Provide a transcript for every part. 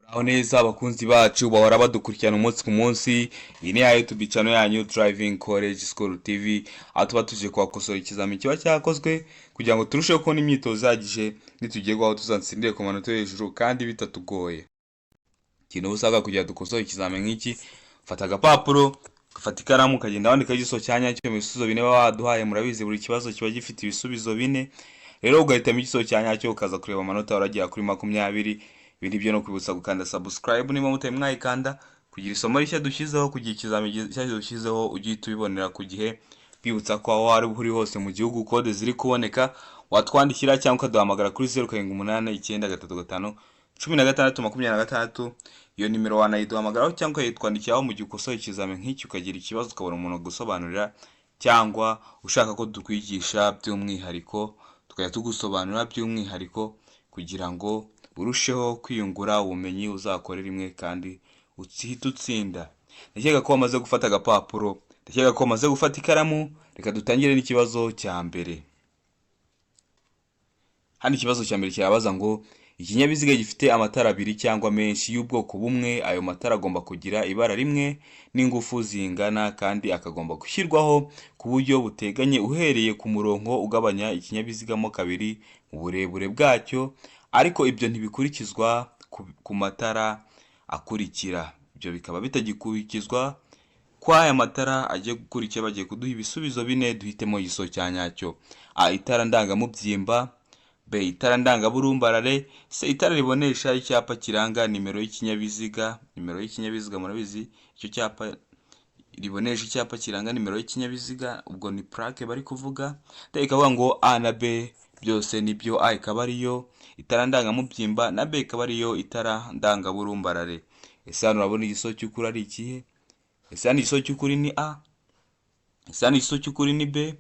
Aho neza abakunzi bacu bahora badukurikirana umunsi ku munsi. Iyi ni ya YouTube channel yanyu Driving College School TV, aho tuba tuje kubakosora ikizamini kiba cyakozwe kugira ngo turusheho kubona imyitozo ihagije nitugerwaho tuzatsindire ku manota yo hejuru kandi bitatugoye. Ikintu usabwa kugira dukosore ikizamini nk'iki, fata agapapuro, ufata ikaramu ukagenda wandika igiso cyanya cyo mu bisubizo bine baba baduhaye. Murabizi buri kibazo kiba gifite ibisubizo bine, rero ugahitamo igiso cyanya cyo ukaza kureba amanota waragiye kuri 20. Ibindi byo no kwibutsa gukanda subscribe niba mutari mwayikanda, kugira isomo rishya dushyizeho, kugira ikizamini cyaje dushyizeho ugiye tubibonera ku gihe. Bibutsa ko aho wari uri hose mu gihugu code ziri kuboneka, watwandikira cyangwa ukaduhamagara kuri 0789931626. Iyo nimero wanayiduhamagaraho cyangwa ukayitwandikiraho mu gihe ukosoye ikizamini nk'iki ukagira ikibazo ukabona umuntu gusobanurira, cyangwa ushaka ko dukwigisha by'umwihariko tukajya tugusobanurira by'umwihariko kugira ngo urusheho kwiyungura ubumenyi uzakore rimwe kandi uhite utsinda. Ndakeka ko wamaze gufata agapapuro, ndakeka ko wamaze gufata ikaramu. Reka dutangire n'ikibazo cya mbere. Hano ikibazo cya mbere kirabaza ngo ikinyabiziga gifite amatara abiri cyangwa menshi y'ubwoko bumwe, ayo matara agomba kugira ibara rimwe n'ingufu zingana kandi akagomba gushyirwaho ku buryo buteganye uhereye ku murongo ugabanya ikinyabiziga mo kabiri mu burebure bwacyo, ariko ibyo ntibikurikizwa ku matara akurikira. Ibyo bikaba bitagikurikizwa kwa aya matara agiye gukurikira. Bagiye kuduha ibisubizo bine, duhitemo igiso cya nyacyo. A, itara ndangamubyimba. B, itara ndangaburumbarare. C, itara ribonesha icyapa kiranga nimero y'ikinyabiziga. Nimero y'ikinyabiziga murabizi, icyo cyapa ribonesha icyapa kiranga nimero y'ikinyabiziga, ubwo ni plaque bari kuvuga. D, ikavuga ngo A na B byose nibyo. A ikaba ariyo itara ndangamubyimba na B ikaba ariyo itara ndangaburumbarare. Ese hano urabona igiso cy'ukuri ari ikihe? Ese hano igiso cy'ukuri ni A? Ese hano igiso cy'ukuri ni B?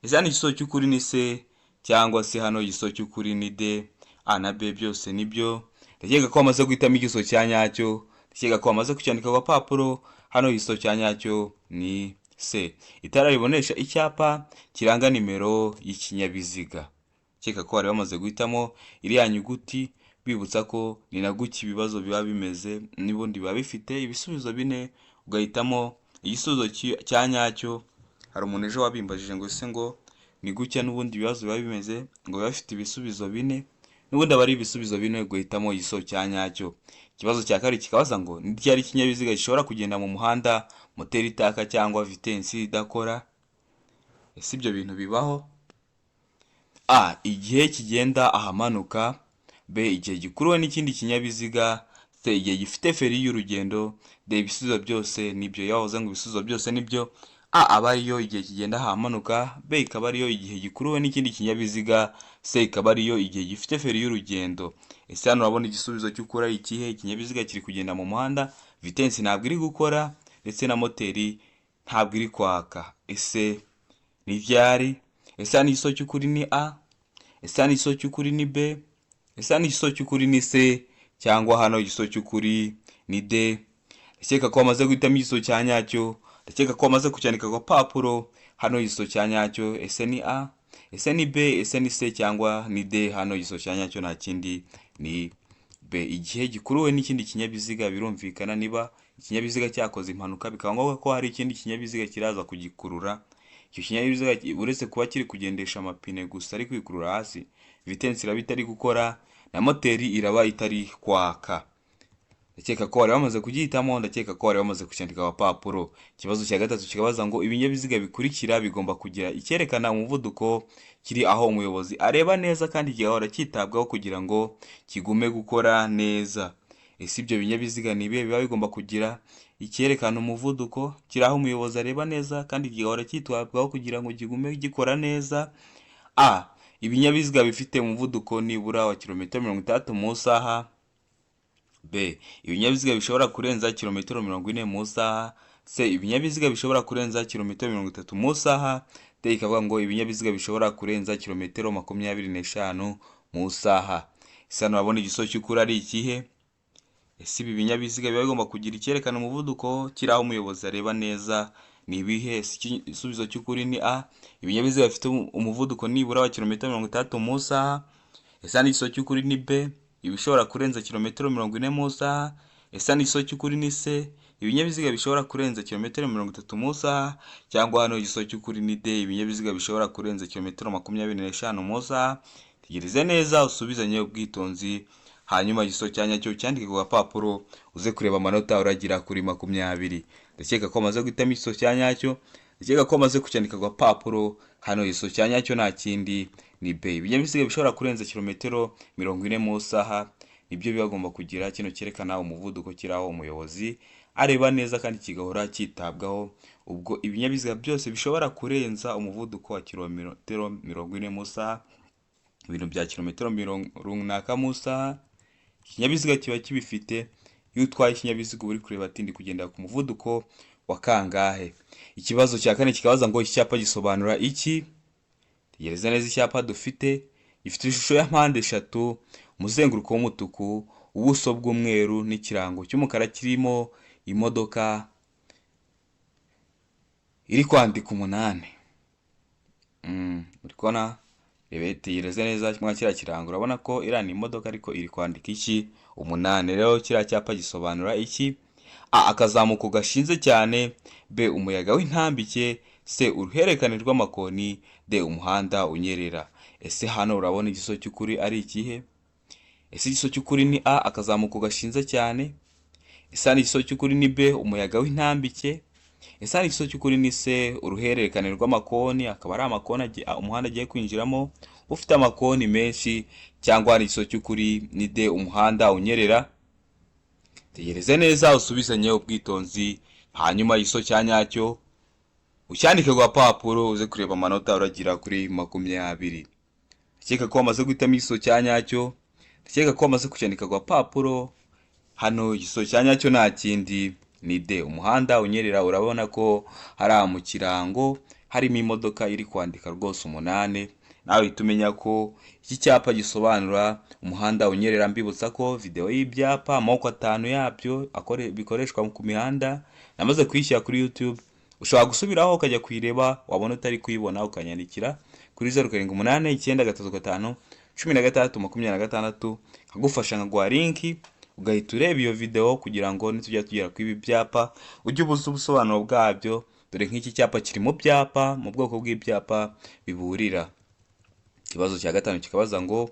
Ese hano igiso cy'ukuri ni C? Cyangwa se hano igiso cy'ukuri ni D? A na B byose nibyo. Ndakeka ko wamaze guhitamo igiso cya nyacyo, ndakeka ko wamaze kucyandika ku gapapuro. Hano igiso cya nyacyo ni C, itara ribonesha icyapa kiranga nimero y'ikinyabiziga. Ndakeka ko wari wamaze guhitamo iriya nyuguti. Bibutsa ko ni na gutya ibibazo biba bimeze, n'ubundi biba bifite ibisubizo bine, ugahitamo igisubizo cya nyacyo. Hari umuntu ejo wabimbajije ngo ese ngo ni gutya n'ubundi ibibazo biba bimeze, ngo biba bifite ibisubizo bine, n'ubundi aba ari ibisubizo bine, guhitamo igiso cya nyacyo. Ikibazo cya kabiri kikabaza ngo ni ryari ikinyabiziga gishobora kugenda mu muhanda moteri itaka cyangwa vitensi idakora? Ese ibyo bintu bibaho? A, igihe kigenda ahamanuka. B, igihe gikuruwe n'ikindi kinyabiziga. C, igihe gifite feri y'urugendo. D, ibisubizo byose nibyo. Yavuze ngo ibisubizo byose nibyo. A aba ariyo igihe kigenda ahamanuka. B ikaba ariyo igihe gikuruwe n'ikindi kinyabiziga. C ikaba ariyo igihe gifite feri y'urugendo. Ese hano urabona igisubizo cy'ukuri ari ikihe? Ikinyabiziga kiri kugenda mu muhanda, vitensi ntabwo iri gukora ndetse na moteri ntabwo iri kwaka. Ese ni ryari? Ese hano igiso cy'ukuri ni A? Ese hano igiso cy'ukuri ni B? Ese hano igiso cy'ukuri ni C? Cyangwa hano igiso cy'ukuri ni D? Ndakeka ko wamaze guhitamo igiso cya nyacyo, ndakeka ko wamaze kucyandika ku gapapuro. Hano igiso cya nyacyo ese ni A? Ese ni B? Ese ni C? Cyangwa ni D? Hano igiso cya nyacyo nta kindi ni B. Igihe gikuruwe n'ikindi kinyabiziga, birumvikana niba ikinyabiziga cyakoze impanuka bikaba ngombwa ko hari ikindi kinyabiziga kiraza kugikurura, icyo kinyabiziga uretse kuba kiri kugendesha amapine gusa ari kwikurura hasi, vitensi iraba itari gukora na moteri iraba itari kwaka. Ndakeka ko wari wamaze kugihitamo, ndakeka ko wari wamaze kucyandika agapapuro. Ikibazo cya gatatu kikabaza ngo ibinyabiziga bikurikira bigomba kugira icyerekana umuvuduko kiri aho umuyobozi areba neza kandi kigahora cyitabwaho kugira ngo kigume gukora neza. Ese ibyo binyabiziga ni ibihe biba bigomba kugira icyerekana umuvuduko kiri aho umuyobozi areba neza kandi kigahora cyitabwaho kugira ngo kigume gikora neza? A, ibinyabiziga bifite umuvuduko nibura wa kilometero 60 mu isaha. B, ibinyabiziga bishobora kurenza kilometero 40 mu isaha. C, ibinyabiziga bishobora kurenza kilometero 30 mu isaha. D ikavuga ngo ibinyabiziga bishobora kurenza kilometero 25 mu isaha. Ese hano urabona igiso cy'ukuri ari ikihe? Ese ibi binyabiziga biba bigomba kugira icyerekana umuvuduko kiri aho umuyobozi areba neza, ni ibihe? Igisubizo cy'ukuri ni A, ibinyabiziga bifite umuvuduko nibura wa kilometero 60 mu isaha. Ese hano igiso cy'ukuri ni B, ibishobora kurenza kilometero 40 mu isaha. Ese hano igisozi cy'ukuri ni C, ibinyabiziga bishobora kurenza kilometero 30 mu isaha, cyangwa hano igisozi cy'ukuri ni D, ibinyabiziga bishobora kurenza kilometero 25 mu isaha. Tegereze neza usubizanye ubwitonzi, hanyuma igisozi cya nyacyo cyandike ku gapapuro, uze kureba amanota uragira kuri 20. Ndakeka ko amaze guhitamo igisozi cya nyacyo, ndakeka ko amaze kucyandika ku gapapuro. Hano igisozi cya nyacyo nta kindi ni B, ibinyabiziga bishobora kurenza kilometero 40 mu isaha nibyo bibagomba kugira. Kino cyerekana umuvuduko kiraho umuyobozi areba neza kandi kigahora cyitabwaho. Ubwo ibinyabiziga byose bishobora kurenza umuvuduko wa kilometero 40 mu isaha, ibintu bya kilometero runaka mu isaha, ikinyabiziga kiba kibifite. Iyo utwaye ikinyabiziga uri kureba ati ndi kugendera ku muvuduko wa kangahe. Ikibazo cya kane kikabaza ngo iki cyapa gisobanura iki. Tegereza neza icyapa dufite, gifite ishusho ya mpande eshatu, umuzenguruko w'umutuku, ubuso bw'umweru n'ikirango cy'umukara kirimo imodoka iri kwandika 8. Uri kubona? Tegereza neza kimwe kiriya kirango, urabona ko irani imodoka ariko iri kwandika iki 8. Rero kiriya cyapa gisobanura iki? A, akazamuko gashinze cyane. B, umuyaga w'intambike. C, uruhererekane rw'amakoni. D, umuhanda unyerera. Ese hano urabona igisozi cy'ukuri ari ikihe? Ese igisozi cy'ukuri ni A, akazamuko gashinze cyane. Ese hano igisozi cy'ukuri ni B, umuyaga w'intambike. Ese hano igisozi cy'ukuri ni C, uruhererekane rw'amakoni, akaba ari amakoni umuhanda agiye kwinjiramo ufite amakoni menshi. Cyangwa hano igisozi cy'ukuri ni D, umuhanda unyerera. Tegereze neza usubizanye ubwitonzi, hanyuma igisozi cya nyacyo ucyandike ku gapapuro, uze kureba amanota uragira kuri 20. Ndakeka ko wamaze guhitamo igisozi cya nyacyo, ndakeka ko wamaze kucyandika ku gapapuro. Hano igisozi cya nyacyo nta kindi ni D, umuhanda unyerera. Urabona ko hari mu kirango harimo imodoka iri kwandika rwose 8. Nawe uhita umenya ko iki cyapa gisobanura umuhanda unyerera. Mbibutsa ko video y'ibyapa amoko 5 yabyo bikoreshwa ku mihanda namaze kuyishyira kuri YouTube. Ushobora gusubiraho ukajya kuyireba, wabona utari kuyibona ukanyandikira kuri 0788931626 nkagufasha nkaguha link, ugahita ureba iyo video kugira ngo nitujya tugera kuri ibi byapa ujye ubuza ubusobanuro bwabyo. Dore nk'iki cyapa kiri mu byapa, mu bwoko bw'ibyapa biburira. Ikibazo cya gatanu kikabaza ngo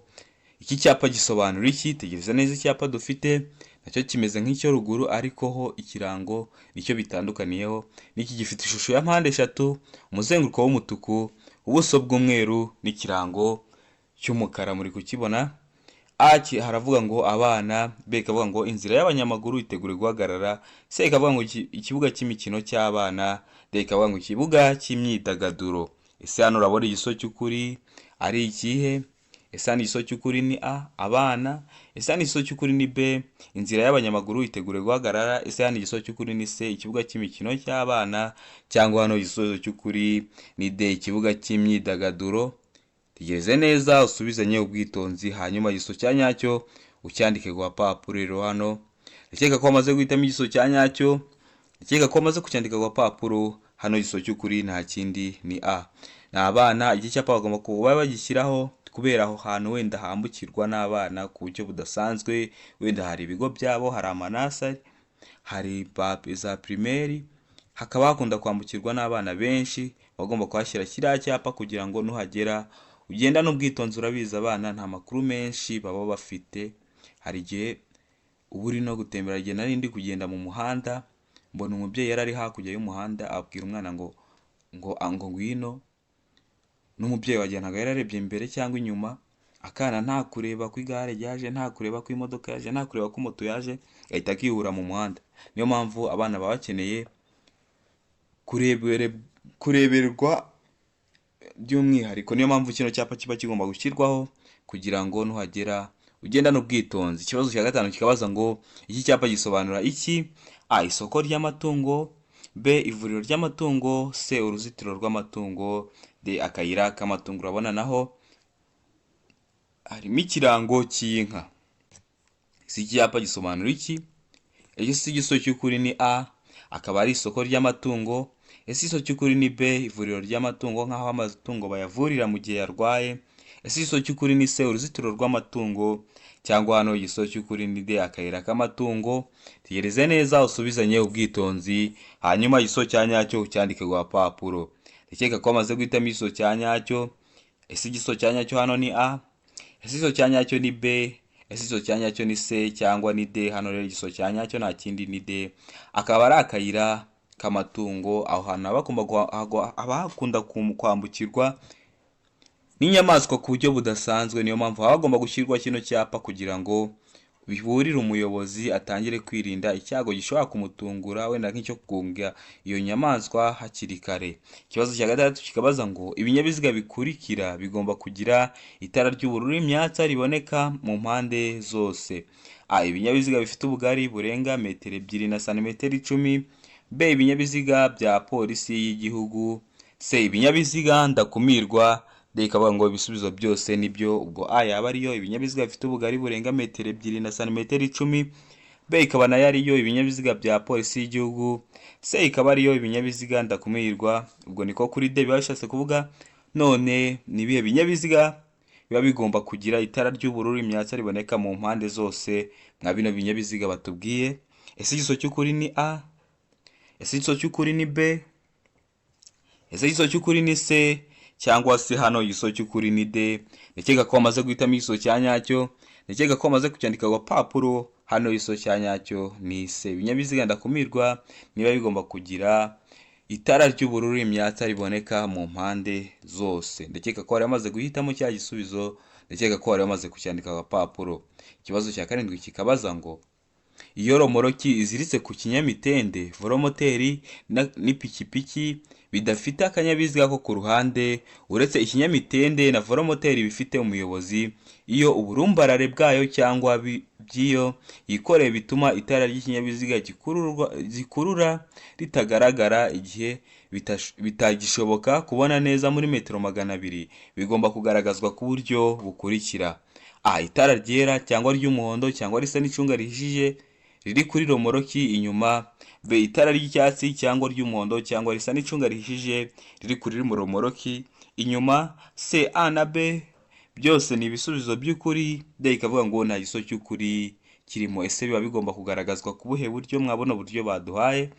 iki cyapa gisobanura iki. Tegereza neza icyapa dufite, nacyo kimeze nk'icyo ruguru ariko ho ikirango nicyo bitandukaniyeho. Niki gifite ishusho ya mpande eshatu, umuzenguruko w'umutuku, ubuso bw'umweru n'ikirango cy'umukara. Muri kukibona? A, haravuga ngo abana. B, ikavuga ngo inzira y'abanyamaguru itegure guhagarara. C, ikavuga ngo ikibuga cy'imikino cy'abana. D, ikavuga ngo ikibuga cy'imyidagaduro. Ese hano urabona igisozi cy'ukuri ari ikihe? Ese hano igisozi cy'ukuri ni A, abana. Ese hano igisozi cy'ukuri ni B, inzira y'abanyamaguru itegure guhagarara. Ese hano igisozi cy'ukuri ni C, ikibuga cy'imikino cy'abana. Cyangwa hano igisozi cy'ukuri ni D, ikibuga cy'imyidagaduro. Tegereze neza usubizanye ubwitonzi, hanyuma igisozi cya nyacyo ucyandike ku gapapuro. Rero hano ndakeka ko wamaze guhitamo igisozi cya nyacyo, ndakeka ko wamaze kucyandika ku gapapuro. Hano igisozi cy'ukuri nta kindi ni A, ni abana. Iki cyapa bagomba kuba bagishyiraho kubera aho hantu wenda hambukirwa n'abana ku buryo budasanzwe. Wenda hari ibigo byabo, hari amanasari, hari za primaire, hakaba hakunda kwambukirwa n'abana benshi. Bagomba kuhashyira kiriya cyapa kugira ngo nuhagera ugenda n'ubwitonzi. Urabizi abana nta makuru menshi baba bafite. Hari igihe uba uri no gutembera. Igihe nari ndi kugenda mu muhanda mbona umubyeyi yari ari hakurya y'umuhanda, abwira umwana ngo ngwino. N'umubyeyi wagendaga yararebye imbere cyangwa inyuma, akana nta kureba ku igare ryaje, nta kureba ku imodoka yaje, nta kureba ku moto yaje, ahita akihura mu muhanda. Niyo mpamvu abana baba bakeneye kureberwa by'umwihariko. Niyo mpamvu kino cyapa kiba kigomba gushyirwaho kugira ngo nuhagera ugenda n'ubwitonzi. Ikibazo cya gatanu kikabaza ngo iki cyapa gisobanura iki. A, isoko ry'amatungo. B, ivuriro ry'amatungo. C, uruzitiro rw'amatungo. D, akayira k'amatungo. Urabona naho harimo ikirango cy'inka. Iki cyapa gisobanura iki? Ese igisozi cy'ukuri ni A, akaba ari isoko ry'amatungo. Ese igisozi cy'ukuri ni B, ivuriro ry'amatungo, nk'aho amatungo bayavurira mu gihe yarwaye. ese igiso cy'ukuri ni se uruzitiro rw'amatungo, cyangwa hano igiso cy'ukuri ni de akayira k'amatungo? Tegereze neza usubizanye ubwitonzi, hanyuma igiso cya nyacyo ucyandike ku gapapuro. Ndakeka ko wamaze guhitamo igiso cya nyacyo. Ese igiso cya nyacyo hano ni A? Ese igiso cya nyacyo ni B? Ese igiso cya nyacyo ni C cyangwa ni D? Hano rero igiso cya nyacyo nta kindi ni D, akaba ari akayira k'amatungo. Aho hantu haba hakunda kwambukirwa n'inyamaswa ku buryo budasanzwe. Niyo mpamvu haba hagomba gushyirwa kino cyapa kugira ngo biburire umuyobozi atangire kwirinda icyago gishobora kumutungura, wenda nk'icyo kugunga iyo nyamaswa hakiri kare. Ikibazo cya gatandatu kikabaza ngo ibinyabiziga bikurikira bigomba kugira itara ry'ubururu imyatsa riboneka mu mpande zose. A. Ibinyabiziga bifite ubugari burenga metero 2 na santimetero 10. B. Ibinyabiziga bya polisi y'igihugu. C. Ibinyabiziga ndakumirwa. D. Ikavuga ngo ibisubizo byose nibyo, ubwo A yaba ariyo ibinyabiziga bifite ubugari burenga metero 2 na santimetero 10. B ikaba nayo ariyo ibinyabiziga bya polisi y'igihugu. C ikaba ariyo ibinyabiziga ndakumirwa. Ubwo niko kuri D biba bishatse kuvuga. None ni ibihe binyabiziga biba bigomba kugira itara ry'ubururu imyatsa riboneka mu mpande zose mwa bino binyabiziga batubwiye? Ese igiso cy'ukuri ni A? Ese igiso cy'ukuri ni B? Ese igiso cy'ukuri ni C cyangwa se hano igiso cy'ukuri ni D? Ndakeka ko wamaze guhitamo igiso cya nyacyo. Ndakeka ko wamaze kucyandika ku gapapuro. Hano igiso cya nyacyo ni C. Ibinyabiziga ndakumirwa niba bigomba kugira itara ry'ubururu imyatsa riboneka mu mpande zose. Ndakeka ko wari wamaze guhitamo cya gisubizo. Ndakeka ko wari wamaze kucyandika ku gapapuro. Ikibazo cya 7 kikabaza ngo iyo romoroki iziritse ku kinyamitende, velomoteri n'ipikipiki bidafite akanyabiziga ko ku ruhande uretse ikinyamitende na velomoteri bifite umuyobozi, iyo uburumbarare bwayo cyangwa by'iyo yikoreye bituma itara ry'ikinyabiziga gikurura ritagaragara igihe bitagishoboka kubona neza muri metero 200, bigomba kugaragazwa ku buryo bukurikira. A. Itara ryera cyangwa ry'umuhondo cyangwa risa n'icunga rihishije riri kuri romoroki inyuma. B. Itara ry'icyatsi cyangwa ry'umuhondo cyangwa risa n'icunga rihishije riri kuri romoroki inyuma. C. A na B byose ni ibisubizo by'ukuri. D ikavuga ngo nta giso cy'ukuri kirimo. Ese biba bigomba kugaragazwa ku buhe buryo? Mwabona uburyo baduhaye.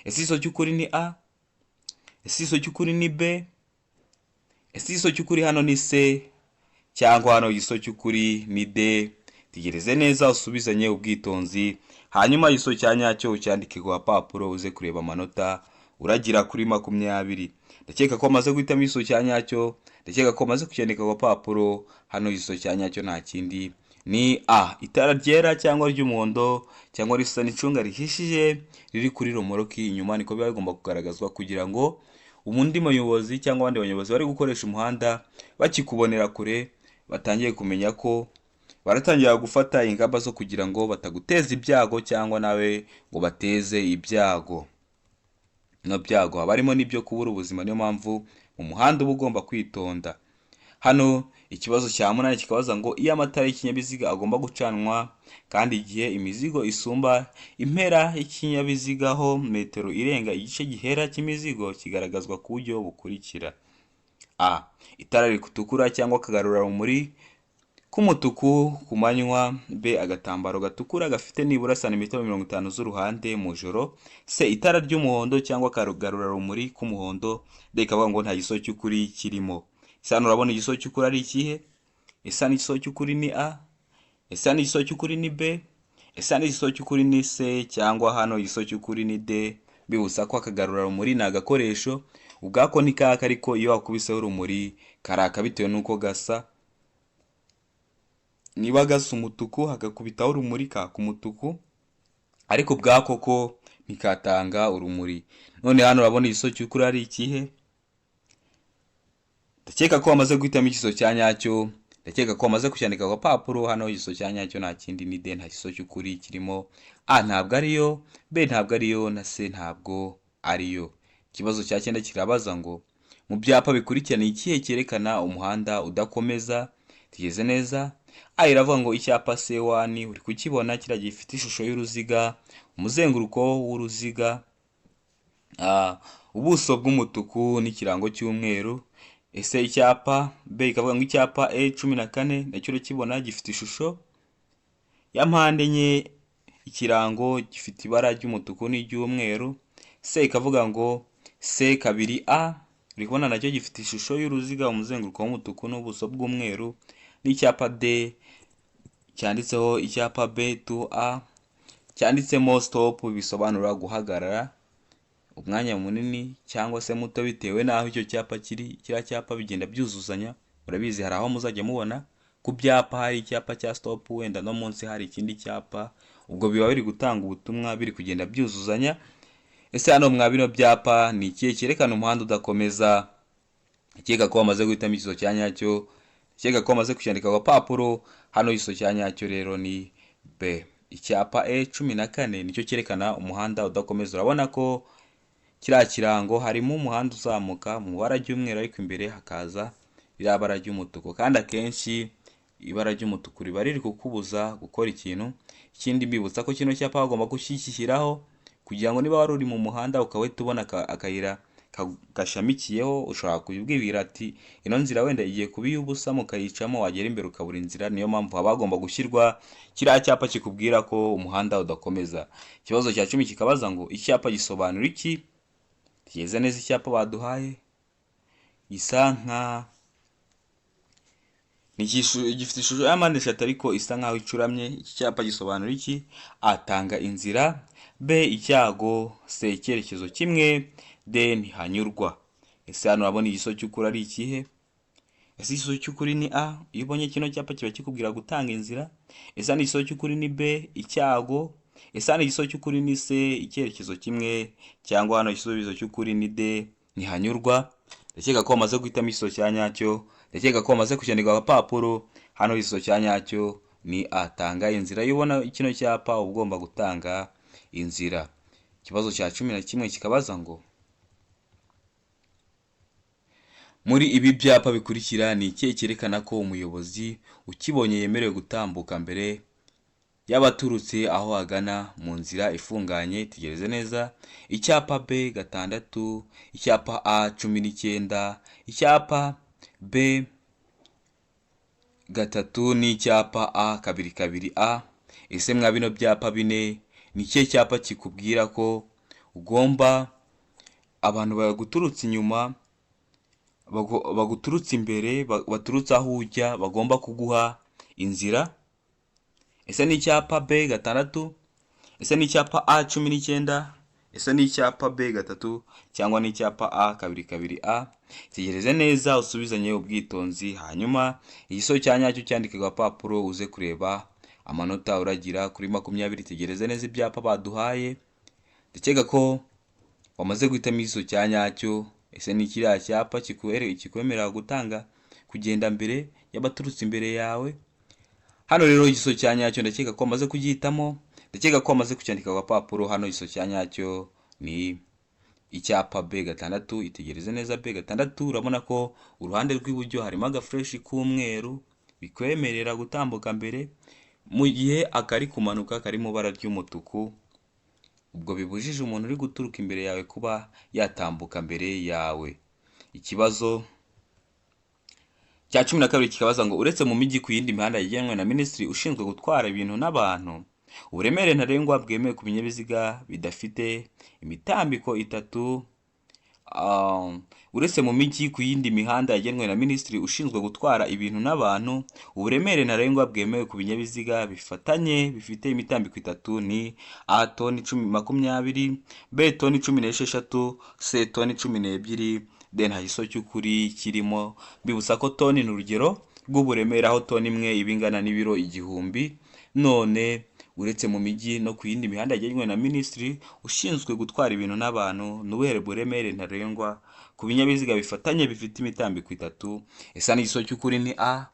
Ese igiso cy'ukuri ni A? Ese igiso cy'ukuri ni B? Ese igiso cy'ukuri hano ni C cyangwa hano igiso cy'ukuri ni D? Tegereze neza usubizanye ubwitonzi, hanyuma igiso cya nyacyo ucyandike ku gapapuro uze kureba amanota uragira kuri 20. Ndakeka ko wamaze guhitamo igiso cya nyacyo. Ndakeka ko wamaze kucyandika ku gapapuro. Hano igiso cya nyacyo nta kindi ni A. Itara ryera cyangwa ry'umuhondo cyangwa risa n'icunga rihishije riri kuri romoroki inyuma, niko biba bigomba kugaragazwa kugira ngo undi muyobozi cyangwa abandi bayobozi bari gukoresha umuhanda bakikubonera kure batangiye kumenya ko baratangira gufata ingamba zo kugira ngo bataguteza ibyago cyangwa nawe ngo bateze ibyago. No byago haba harimo n'ibyo kubura ubuzima, niyo mpamvu mu muhanda uba ugomba kwitonda. Hano ikibazo cya 8 kikabaza ngo iyo amatara y'ikinyabiziga agomba gucanwa kandi igihe imizigo isumba impera y'ikinyabiziga ho metero irenga igice gihera cy'imizigo kigaragazwa ku buryo bukurikira. A. Itara ritukura cyangwa akagarura rumuri k'umutuku ku manywa. B. Agatambaro gatukura gafite nibura santimetero 50 z'uruhande mu joro. C. Itara ry'umuhondo cyangwa akagarura rumuri k'umuhondo. D ikavuga ngo nta giso cy'ukuri kirimo. Ese hano urabona igiso cy'ukuri ari ikihe? Ese hano igiso cy'ukuri ni A? Ese hano igiso cy'ukuri ni B? Ese hano igiso cy'ukuri ni C cyangwa hano igiso cy'ukuri ni D? Bibusa ko akagarura rumuri ni agakoresho ubwako ni kaka, ariko iyo wakubiseho urumuri karaka bitewe n'uko gasa. Niba gasa umutuku hagakubitaho urumuri kaka umutuku, ariko bwako ko ntikatanga urumuri. None hano urabona igiso cy'ukuri ari ikihe? Ndakeka ko wamaze guhitamo igiso cya nyacyo. Ndakeka ko wamaze kucyandika ku gapapuro. Hano igiso cya nyacyo nta kindi ni D, nta giso cy'ukuri kirimo. A ntabwo ariyo, B ntabwo ariyo, na C ntabwo ariyo. Ikibazo cya 9 kirabaza ngo mu byapa bikurikirana ikihe cyerekana umuhanda udakomeza? Tugeze neza. A iravuga ngo icyapa C1 uri kukibona kira gifite ishusho y'uruziga, umuzenguruko w'uruziga, ubuso bw'umutuku n'ikirango cy'umweru. ese icyapa B ikavuga ngo icyapa E14 nacyo urakibona gifite ishusho ya mpande enye, ikirango gifite ibara ry'umutuku n'iry'umweru. C ikavuga ngo C2A uri kubona nacyo gifite ishusho y'uruziga, umuzenguruko w'umutuku n'ubuso bw'umweru. N'icyapa D cyanditseho icyapa B2A cyanditsemo stop, bisobanura guhagarara umwanya munini cyangwa se muto bitewe n'aho icyo cyapa kiri. Kiriya cyapa bigenda byuzuzanya, murabizi hari aho muzajya mubona ku byapa hari icyapa cya stop, wenda no munsi hari ikindi cyapa, ubwo biba biri gutanga ubutumwa biri kugenda byuzuzanya. Ese hano mwa bino byapa ni ikihe cyerekana umuhanda udakomeza? Ikeka ko wamaze guhitamo ikiso cya nyacyo, ikeka ko wamaze kucyandika ku gapapuro. Hano ikiso cya nyacyo rero ni B. Icyapa E14 nicyo cyerekana umuhanda udakomeza. Urabona ko kiriya kirango harimo umuhanda uzamuka mu ibara ry'umweru, ariko imbere hakaza iriya bara ry'umutuku, kandi akenshi ibara ry'umutuku riba riri kukubuza gukora ikintu. Ikindi mbibutsa ko kino cyapa bagomba gushyikiraho kugira ngo niba wari uri mu muhanda ukahita ubona akayira gashamikiyeho, ushobora kubwibwira ati ino nzira wenda igiye kuba iy'ubusa, mukayicamo wagera imbere ukabura inzira. Niyo mpamvu haba hagomba gushyirwa kiriya cyapa kikubwira ko umuhanda udakomeza. Ikibazo cya 10 kikabaza ngo icyapa gisobanura iki? Tugeze neza icyapa baduhaye gisa nka gifite ishusho ya mpande eshatu ariko isa nkaho icuramye. Iki cyapa gisobanura iki? A, tanga inzira. B, icyago. C, icyerekezo kimwe. D, ntihanyurwa. Ese hano urabona igiso cy'ukuri ari ikihe? Ese igiso cy'ukuri ni A, iyo ubonye kino cyapa kiba kikubwira gutanga inzira. Ese hano igiso cy'ukuri ni B, icyago. Ese hano igiso cy'ukuri ni C, icyerekezo kimwe. Cyangwa hano igisubizo cy'ukuri ni D, ntihanyurwa. Ndakeka ko wamaze guhitamo igiso cya nyacyo, ndakeka ko wamaze kucyandika ku gapapuro. Hano igiso cya nyacyo ni A, tanga inzira. Iyo ubona kino cyapa uba ugomba gutanga inzira. Ikibazo cya 11 kikabaza ngo muri ibi byapa bikurikira ni ikihe cyerekana ko umuyobozi ukibonye yemerewe gutambuka mbere y'abaturutse aho agana mu nzira ifunganye? Tegereze neza. Icyapa B6, icyapa A19, icyapa B3 n'icyapa A22A. Ese mwa bino byapa bine ni ikihe cyapa kikubwira ko ugomba abantu baguturutse inyuma, baguturutse imbere, baturutse aho ujya, bagomba kuguha inzira? Ese ni icyapa B6? Ese ni icyapa A19? Ese ni icyapa B3 cyangwa ni icyapa A22A? Tegereze neza usubizanye ubwitonzi, hanyuma igiso cya nyacyo cyandike ku gapapuro uze kureba amanota uragira kuri 20. Tegereze neza ibyapa baduhaye. Ndakeka ko wamaze guhitamo igiso cya nyacyo. Ese ni kiriya cyapa kikwemerera gutanga kugenda mbere y'abaturutse imbere yawe? Hano rero igiso cya nyacyo ndakeka ko wamaze kugihitamo, ndakeka ko wamaze kucyandika ku gapapuro. Hano igiso cya nyacyo ni icyapa B6. Itegereze neza B6. Urabona ko uruhande rw'iburyo harimo agafureshi k'umweru bikwemerera gutambuka mbere, mu gihe akari kumanuka kari mu bara ry'umutuku, ubwo bibujije umuntu uri guturuka imbere yawe kuba yatambuka mbere yawe. Ikibazo cya 12 kikabaza ngo uretse mu mijyi ku yindi mihanda yagenwe na Minisitiri ushinzwe gutwara ibintu n'abantu, uburemere ntarengwa bwemewe ku binyabiziga bidafite imitambiko itatu. Uretse mu mijyi ku yindi mihanda yagenwe na Minisitiri ushinzwe gutwara ibintu n'abantu, uburemere ntarengwa bwemewe ku binyabiziga bifatanye bifite imitambiko itatu ni A, toni 20, B, toni 16, C, toni 12. D, nta giso cy'ukuri kirimo. Bibutsa ko toni ni urugero rw'uburemere, aho toni imwe iba ingana n'ibiro 1000. None uretse mu mijyi no ku yindi mihanda yagenwe na Minisitiri ushinzwe gutwara ibintu n'abantu, n'ubuhere buremere ntarengwa ku binyabiziga bifatanye bifite imitambiko itatu. Ese ni igiso cy'ukuri ni A,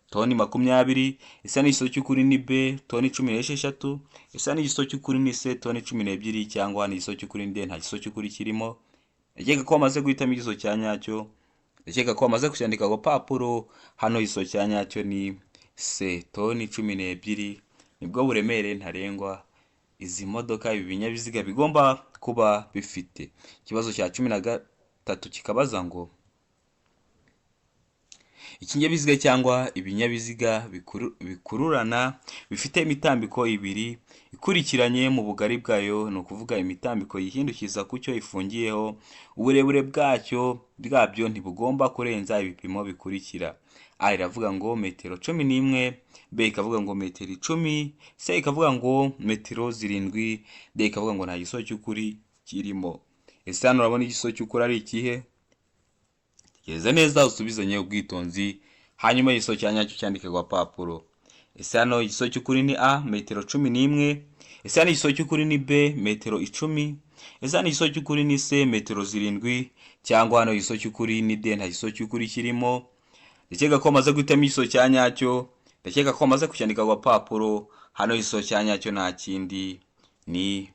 toni 20. Ese ni igiso cy'ukuri ni B, toni 16. Ese ni igiso cy'ukuri ni C, toni 12, cyangwa ni igiso cy'ukuri ni D, nta giso cy'ukuri kirimo. Ndakeka ko wamaze guhitamo igiso cya nyacyo, ndakeka ko wamaze kucyandika ku gapapuro. Hano igiso cya nyacyo ni C, toni 12 nibwo buremere ntarengwa izi modoka, ibi binyabiziga bigomba kuba bifite. Ikibazo cya 13 kikabaza ngo Ikinyabiziga cyangwa ibinyabiziga bikururana bifite imitambiko ibiri ikurikiranye mu bugari bwayo, ni ukuvuga imitambiko yihindukiza ku cyo ifungiyeho, uburebure bwabyo ntibugomba kurenza ibipimo bikurikira. A iravuga ngo metero 11, B ikavuga ngo metero 10, C ikavuga ngo metero 7, D ikavuga ngo nta gisozo cy'ukuri kirimo. Ese hano urabona igisozo cy'ukuri ari ikihe? Tekereza neza usubizanye ubwitonzi, hanyuma igisozo cya nyacyo cyandike ku papuro. Ese hano igisozo cy'ukuri ni A, metero 11. Ese hano igisozo cy'ukuri ni B, metero 10. Ese hano igisozo cy'ukuri ni C, metero 7, cyangwa hano igisozo cy'ukuri ni D, nta gisozo cy'ukuri kirimo. Ndakeka ko amaze guhitamo igisozo cya nyacyo, ndakeka ko amaze kucyandika ku papuro. Hano igisozo cya nyacyo nta kindi ni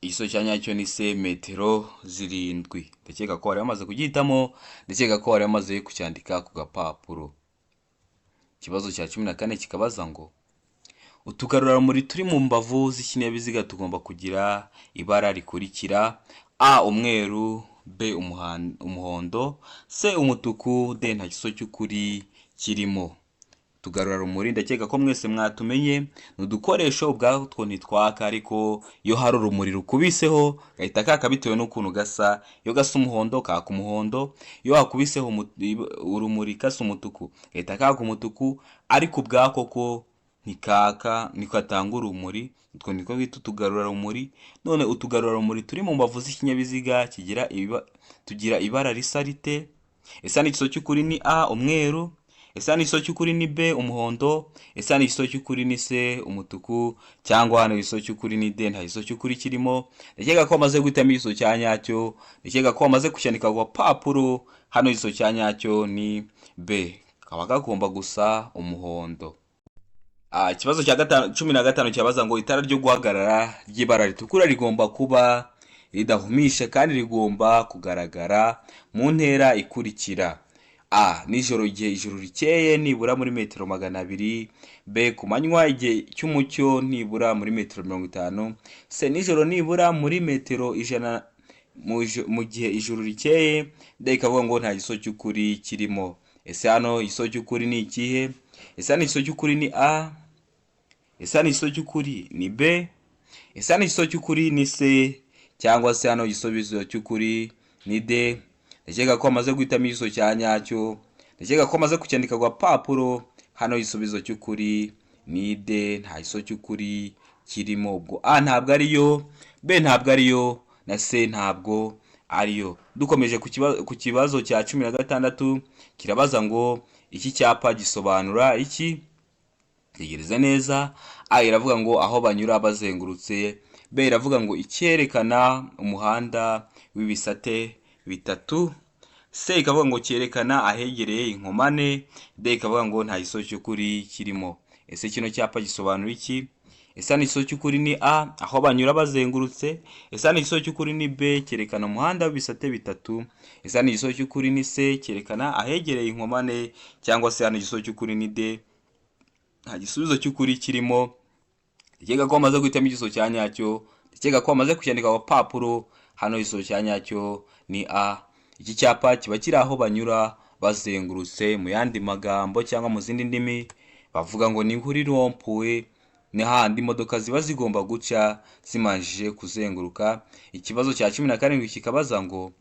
igisozo cya nyacyo ni C, metero 7. Ndakeka ko wari wamaze kugihitamo, ndakeka ko wari wamaze kucyandika ku gapapuro. Ikibazo cya 14 kikabaza ngo utugarurarumuri turi mu mbavu z'ikinyabiziga tugomba kugira ibara rikurikira: A umweru, B umuhondo, C umutuku, D nta gisozo cy'ukuri kirimo. Tugarurarumuri ndakeka ko mwese mwatumenye, ni udukoresho ubwatwo ntitwaka, ariko iyo hari urumuri rukubiseho gahita kaka bitewe n'ukuntu gasa. Iyo gasa umuhondo kaka umuhondo, iyo hakubiseho urumuri gasa umutuku gahita kaka umutuku, ariko ubwako ko ntikaka, niko atanga urumuri. Utwo niko bita utugarurarumuri. None utugarurarumuri turi mu mbavu z'ikinyabiziga tugira ibara risa rite? Ese hano igisozo cy'ukuri ni A umweru, ese hano igisozo cy'ukuri ni B umuhondo, ese hano igisozo cy'ukuri ni C umutuku, cyangwa hano igisozo cy'ukuri ni D nta gisozo cy'ukuri kirimo. Ndakeka ko amaze guhitamo igisozo cya nyacyo, ndakeka ko amaze kucyandika ku gapapuro. Hano igisozo cya nyacyo ni B, kaba kagomba gusa umuhondo. Ikibazo cya 15 cyabaza ngo itara ryo guhagarara ry'ibara ritukura rigomba kuba ridahumisha kandi rigomba kugaragara mu ntera ikurikira: A nijoro igihe ijuru rikeye nibura muri metero 200, B ku manywa igihe cy'umucyo nibura muri metero 50, C nijoro nibura muri metero 100 mu gihe ijuru rikeye, D ikavuga ngo nta gisozo cy'ukuri kirimo. Ese hano igisozo cy'ukuri ni ikihe? Ese hano igisozo cy'ukuri ni A, ese hano igisozo cy'ukuri ni B, ese hano igisozo cy'ukuri ni C, cyangwa se hano igisozo cy'ukuri ni D? Ndakeka ko amaze guhitamo igisozo cya nyacyo, ndakeka ko amaze kucyandika ku gapapuro. Hano igisubizo cy'ukuri ni D, nta gisozo cy'ukuri kirimo. Ubwo A ntabwo ariyo, B ntabwo ariyo, na C ntabwo ariyo. Dukomeje ku kibazo cya 16 kirabaza ngo iki cyapa gisobanura iki? Tegereza neza. A iravuga ngo aho banyura bazengurutse, B iravuga ngo icyerekana umuhanda w'ibisate bitatu, C ikavuga ngo cyerekana ahegereye inkomane, D ikavuga ngo nta gisozo cy'ukuri kirimo. Ese kino cyapa gisobanura iki? Ese hano igisozo cy'ukuri ni A, aho banyura bazengurutse. Ese hano igisozo cy'ukuri ni B, cyerekana umuhanda w'ibisate bitatu. Ese hano igisozo cy'ukuri ni C, cyerekana ahegereye inkomane, cyangwa se hano igisozo cy'ukuri ni D, nta gisubizo cy'ukuri kirimo. Ndakeka ko amaze guhitamo igisozo cya nyacyo, ndakeka ko amaze kucyandika ku papuro. Hano igisozo cya nyacyo ni A. Iki cyapa kiba kiri aho banyura bazengurutse, mu yandi magambo cyangwa mu zindi ndimi bavuga ngo ni kuri rompuwe, ni handi imodoka ziba zigomba guca zimanjije kuzenguruka. Ikibazo cya 17 kikabaza ngo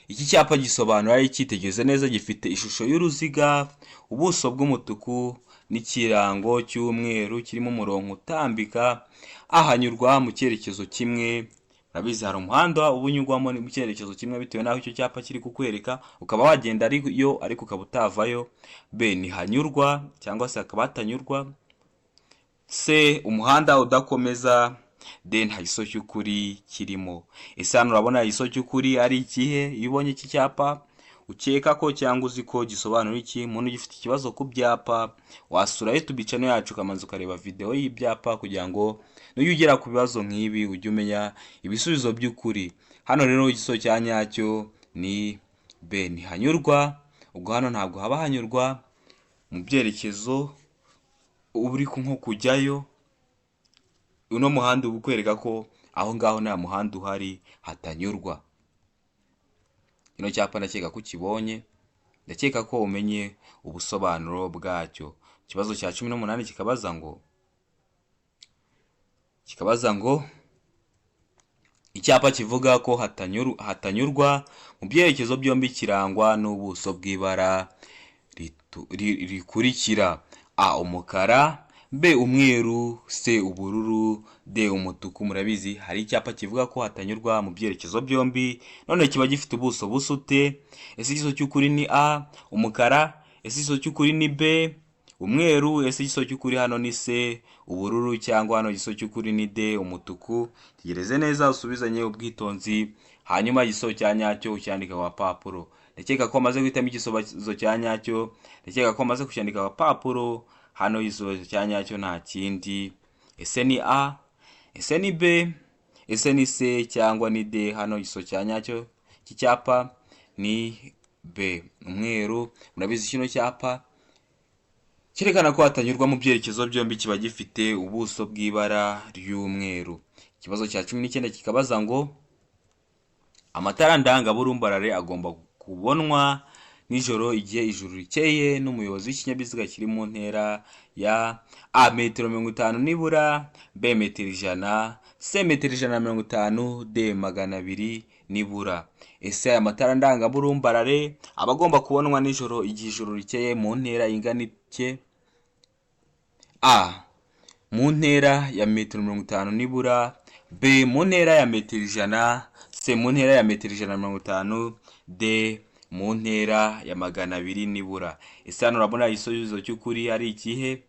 iki cyapa gisobanura iki? Tegereza neza. Gifite ishusho y'uruziga, ubuso bw'umutuku n'ikirango cy'umweru kirimo umurongo utambika ahanyurwa mu cyerekezo kimwe. Urabizi hari umuhanda ubunyurwamo mu cyerekezo kimwe bitewe n'aho icyo cyapa kiri kukwereka, ukaba wagenda ariyo ariko ukaba utavayo. B ni hanyurwa cyangwa se akaba hatanyurwa. C umuhanda udakomeza. D nta gisozo cy'ukuri kirimo. Ese hano urabona igisozo cy'ukuri ari ikihe? Iyo ubonye iki cyapa ukeka ko cyangwa uzi ko gisobanura iki? Umuntu ugifite ikibazo ku byapa wasura YouTube channel yacu ukamanza ukareba video y'ibyapa kugira ngo niyo ugera ku bibazo nk'ibi ujye umenya ibisubizo by'ukuri. Hano rero igisozo cya nyacyo ni B, ni hanyurwa. Ubwo hano ntabwo haba hanyurwa mu byerekezo uri nko kujyayo. Uno muhanda ukwereka ko aho ngaho nta muhanda uhari hatanyurwa. Kino cyapa ndakeka ko ukibonye, ndakeka ko umenye ubusobanuro bwacyo. Ikibazo cya 18 kikabaza ngo icyapa kivuga ko hatanyurwa mu byerekezo byombi kirangwa n'ubuso bw'ibara rikurikira: A umukara, B umweru, C ubururu, D umutuku. Murabizi hari icyapa kivuga ko hatanyurwa mu byerekezo byombi, none kiba gifite ubuso busute. Ese igiso cy'ukuri ni A umukara, ese igiso cy'ukuri ni B umweru, ese igiso cy'ukuri hano ni C ubururu, cyangwa hano igiso cy'ukuri ni D umutuku? Tegereze neza usubizanye ubwitonzi, hanyuma igiso cya nyacyo ucyandika ku papuro. Ndakeka ko amaze guhitamo igisobazo cya nyacyo, ndakeka ko amaze kucyandika ku papuro. Hano igisobazo cya nyacyo nta kindi, ese ni A, ese ni B, ese ni C cyangwa ni D? Hano igisobazo cya nyacyo cy'icyapa ni B umweru. Murabizi kino cyapa cyerekana ko hatanyurwa mu byerekezo byombi, kiba gifite ubuso bw'ibara ry'umweru. Ikibazo cya 19 kikabaza ngo amatara ndangaburumbarare agomba kubonwa nijoro igihe ijuru rikeye n'umuyobozi w'ikinyabiziga kiri mu ntera ya A metero 50 nibura, B metero 100, C metero 150, D 200 nibura. Ese aya matara ndangaburumbarare aba agomba kubonwa nijoro igihe ijuru rikeye mu ntera ingana iki? A mu ntera ya metero 50 nibura, B mu ntera ya metero 100, C mu ntera ya metero 150, D mu ntera ya 200 nibura. Ese hano urabona igisubizo cy'ukuri ari ikihe?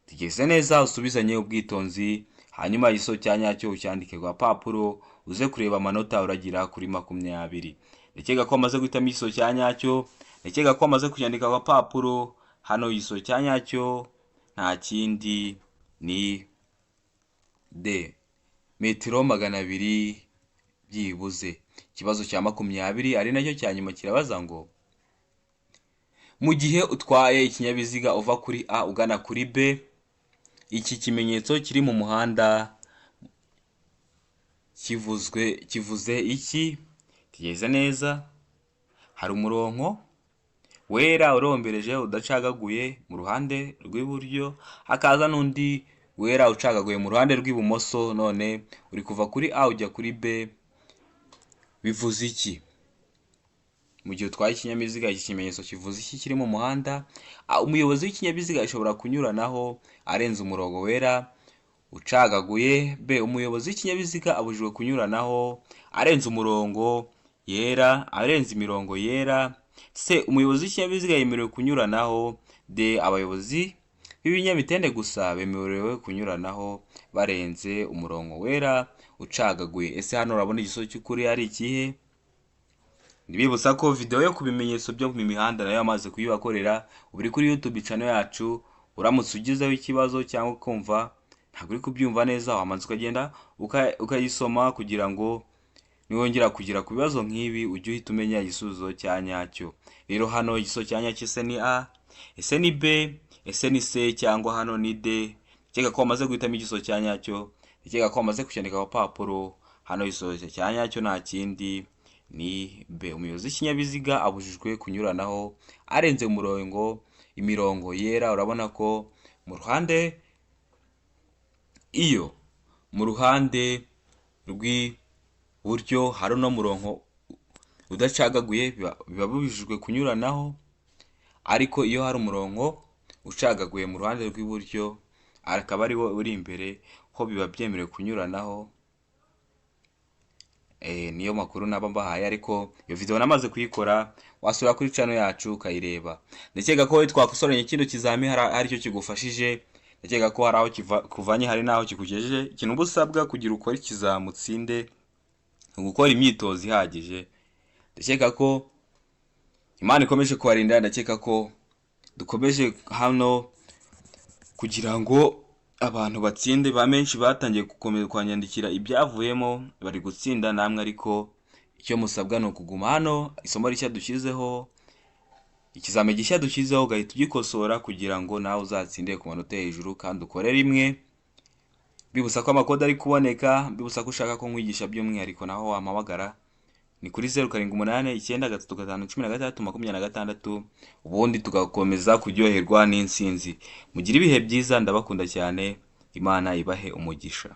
Tigeze neza usubizanye ubwitonzi, hanyuma igiso cya nyacyo ucyandike ku papuro, uze kureba amanota uragira kuri 20. Ndakeka ko amaze guhitamo igiso cya nyacyo, ndakeka ko amaze kucyandika ku papuro. Hano igiso cya nyacyo nta kindi ni D metero 200 byibuze. Ikibazo cya 20 ari nacyo cya nyuma kirabaza ngo mu gihe utwaye ikinyabiziga uva kuri A ugana kuri B, iki kimenyetso kiri mu muhanda kivuze iki? Tigeze neza. Hari umurongo wera urombereje udacagaguye mu ruhande rw'iburyo, hakaza n'undi wera ucagaguye mu ruhande rw'ibumoso. None uri kuva kuri A ujya kuri B, bivuze iki? Mu gihe utwaye ikinyabiziga iki kimenyetso kivuze iki kiri mu muhanda? Umuyobozi w'ikinyabiziga ashobora kunyuranaho arenze umurongo wera ucagaguye. B umuyobozi w'ikinyabiziga abujijwe kunyuranaho arenze umurongo yera, arenze imirongo yera. C umuyobozi w'ikinyabiziga yemerewe kunyuranaho. D abayobozi b'ibinyamitende gusa bemerewe kunyuranaho barenze umurongo wera ucagaguye. Ese hano urabona igisozo cy'ukuri ari ikihe? Ndibibutsa ko video yo ku bimenyetso byo mu mihanda nayo amaze kuyibakorera, uri kuri YouTube channel yacu. Uramutse ugizeho ikibazo cyangwa kumva ntabwo uri kubyumva neza, wamanze ukagenda ukayisoma kugira ngo niwongera kugira ku bibazo nk'ibi ujye uhita umenya igisubizo cya nyacyo. Rero hano igisubizo cya nyacyo ese ni A, ese ni B, ese ni C cyangwa hano ni D? Cyeka ko wamaze guhitamo igisubizo cya nyacyo, cyeka ko wamaze kucyandika ku papuro. Hano igisubizo cya nyacyo nta kindi ni B umuyobozi w'ikinyabiziga abujijwe kunyuranaho arenze imirongo yera. Urabona ko mu ruhande mu ruhande rw'iburyo hari no murongo udacagaguye biba bubujijwe kunyuranaho, ariko iyo hari umurongo ucagaguye mu ruhande rw'iburyo akaba ari wo uri imbere ho biba byemerewe kunyuranaho. Niyo makuru naba mbahaye, ariko iyo video namaze kuyikora wasura kuri channel yacu ukayireba. Ndakeka ko twakusoranye kino kizami hari cyo kigufashije. Ndakeka ko hari aho kuvanye hari naho kikugejeje. Ikintu busabwa kugira ukora ikizamutsinde gukora imyitozo ihagije. Ndakeka ko Imana ikomeje kubarinda. Ndakeka ko dukomeje hano kugira ngo abantu batsinde. Ba menshi batangiye gukomeza kwanyandikira ibyavuyemo bari gutsinda namwe, ariko icyo musabwa no kuguma hano. Isomo rishya dushyizeho, ikizame gishya dushyizeho, ugahita ugikosora kugira ngo nawe uzatsinde ku manota hejuru kandi ukore rimwe. Bibusa ko amakode ari kuboneka, bibusa ko ushaka ko nkwigisha by'umwihariko naho wampamagara ni kuri 0788935626, ubundi tugakomeza kuryoherwa n'intsinzi. Mugire ibihe byiza, ndabakunda cyane, Imana ibahe umugisha.